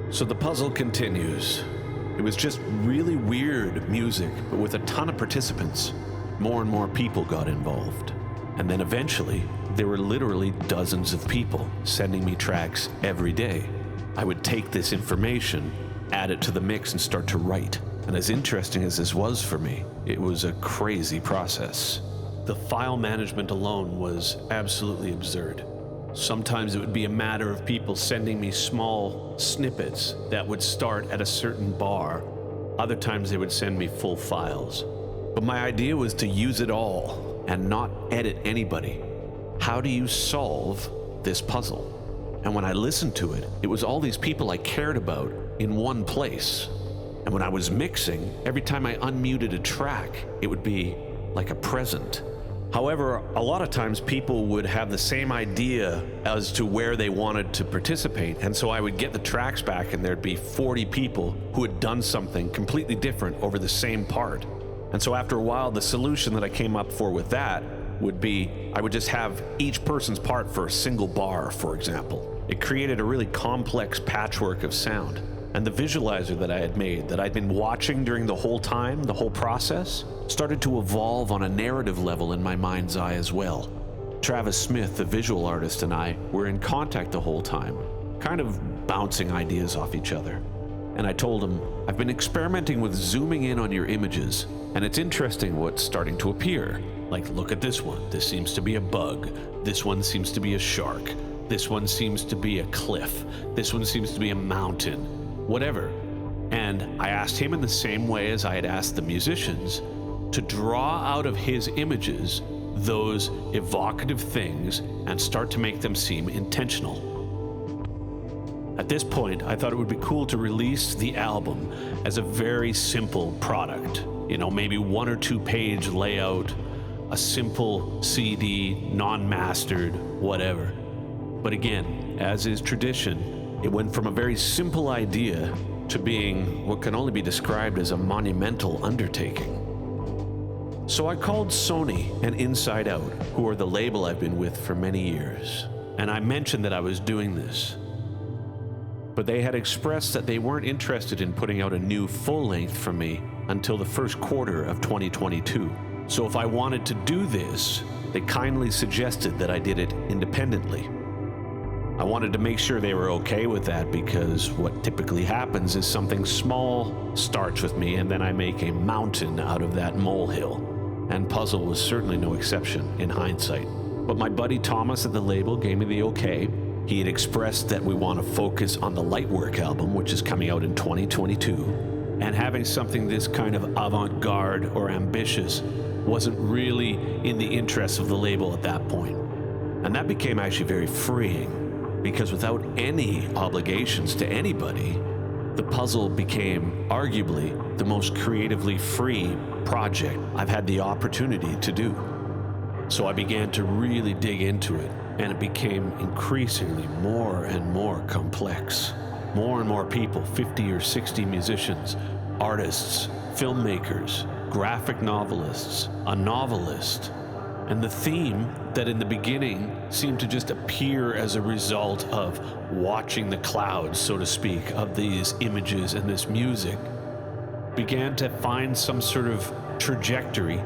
So the puzzle continues. It was just really weird music, but with a ton of participants. More and more people got involved. And then eventually, there were literally dozens of people sending me tracks every day. I would take this information, add it to the mix, and start to write. And as interesting as this was for me, it was a crazy process. The file management alone was absolutely absurd. Sometimes it would be a matter of people sending me small snippets that would start at a certain bar. Other times they would send me full files. But my idea was to use it all and not edit anybody. How do you solve this puzzle? And when I listened to it, it was all these people I cared about in one place. And when I was mixing, every time I unmuted a track, it would be like a present. However, a lot of times people would have the same idea as to where they wanted to participate, and so I would get the tracks back and there'd be 40 people who had done something completely different over the same part. And so after a while, the solution that I came up for with that would be, I would just have each person's part for a single bar, for example. It created a really complex patchwork of sound. And the visualizer that I had made, that I'd been watching during the whole time, the whole process, started to evolve on a narrative level in my mind's eye as well. Travis Smith, the visual artist, and I were in contact the whole time, kind of bouncing ideas off each other. And I told him, I've been experimenting with zooming in on your images, and it's interesting what's starting to appear. Like, look at this one. This seems to be a bug. This one seems to be a shark. This one seems to be a cliff. This one seems to be a mountain. Whatever. And I asked him in the same way as I had asked the musicians to draw out of his images those evocative things and start to make them seem intentional. At this point, I thought it would be cool to release the album as a very simple product. You know, maybe 1 or 2 page layout, a simple CD, non-mastered, whatever. But again, as is tradition, it went from a very simple idea to being what can only be described as a monumental undertaking. So I called Sony and Inside Out, who are the label I've been with for many years, and I mentioned that I was doing this. But they had expressed that they weren't interested in putting out a new full-length from me until the first quarter of 2022. So if I wanted to do this, they kindly suggested that I did it independently. I wanted to make sure they were okay with that, because what typically happens is something small starts with me and then I make a mountain out of that molehill. And Puzzle was certainly no exception in hindsight. But my buddy Thomas at the label gave me the okay. He had expressed that we want to focus on the Lightwork album, which is coming out in 2022. And having something this kind of avant-garde or ambitious wasn't really in the interests of the label at that point. And that became actually very freeing. Because without any obligations to anybody, the puzzle became arguably the most creatively free project I've had the opportunity to do. So I began to really dig into it, and it became increasingly more and more complex. More and more people, 50 or 60 musicians, artists, filmmakers, graphic novelists, a novelist, and the theme that in the beginning seemed to just appear as a result of watching the clouds, so to speak, of these images and this music, began to find some sort of trajectory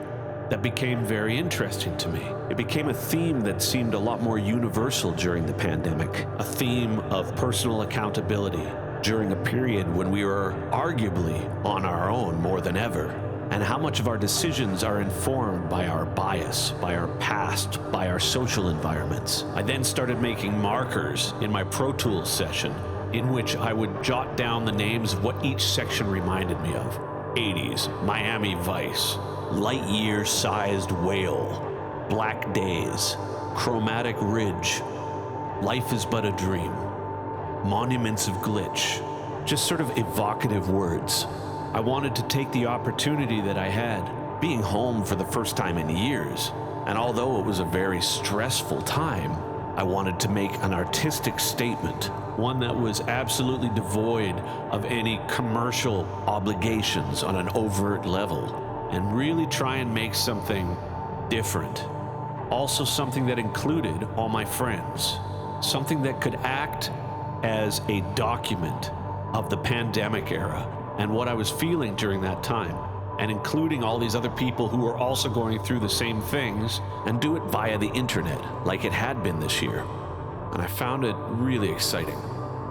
that became very interesting to me. It became a theme that seemed a lot more universal during the pandemic, a theme of personal accountability during a period when we were arguably on our own more than ever. And how much of our decisions are informed by our bias, by our past, by our social environments. I then started making markers in my Pro Tools session in which I would jot down the names of what each section reminded me of. 80s, Miami Vice, Light Year-Sized Whale, Black Days, Chromatic Ridge, Life is But a Dream, Monuments of Glitch, just sort of evocative words. I wanted to take the opportunity that I had, being home for the first time in years, and although it was a very stressful time, I wanted to make an artistic statement, one that was absolutely devoid of any commercial obligations on an overt level, and really try and make something different. Also something that included all my friends, something that could act as a document of the pandemic era and what I was feeling during that time, and including all these other people who were also going through the same things, and do it via the internet like it had been this year. And I found it really exciting.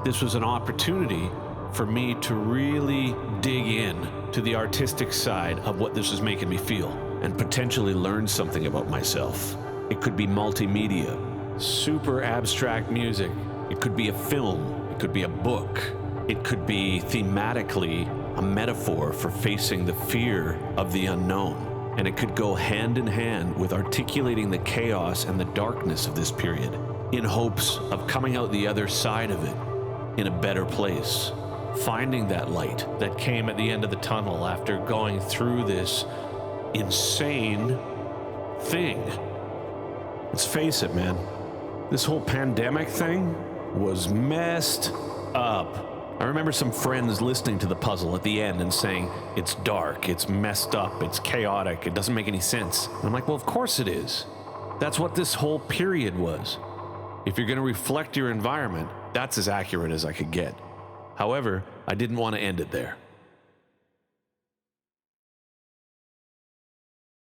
This was an opportunity for me to really dig in to the artistic side of what this was making me feel and potentially learn something about myself. It could be multimedia, super abstract music. It could be a film. It could be a book. It could be thematically a metaphor for facing the fear of the unknown. And it could go hand in hand with articulating the chaos and the darkness of this period in hopes of coming out the other side of it in a better place. Finding that light that came at the end of the tunnel after going through this insane thing. Let's face it, man. This whole pandemic thing was messed up. I remember some friends listening to the puzzle at the end and saying, it's dark, it's messed up, it's chaotic, it doesn't make any sense. And I'm like, well, of course it is. That's what this whole period was. If you're going to reflect your environment, that's as accurate as I could get. However, I didn't want to end it there.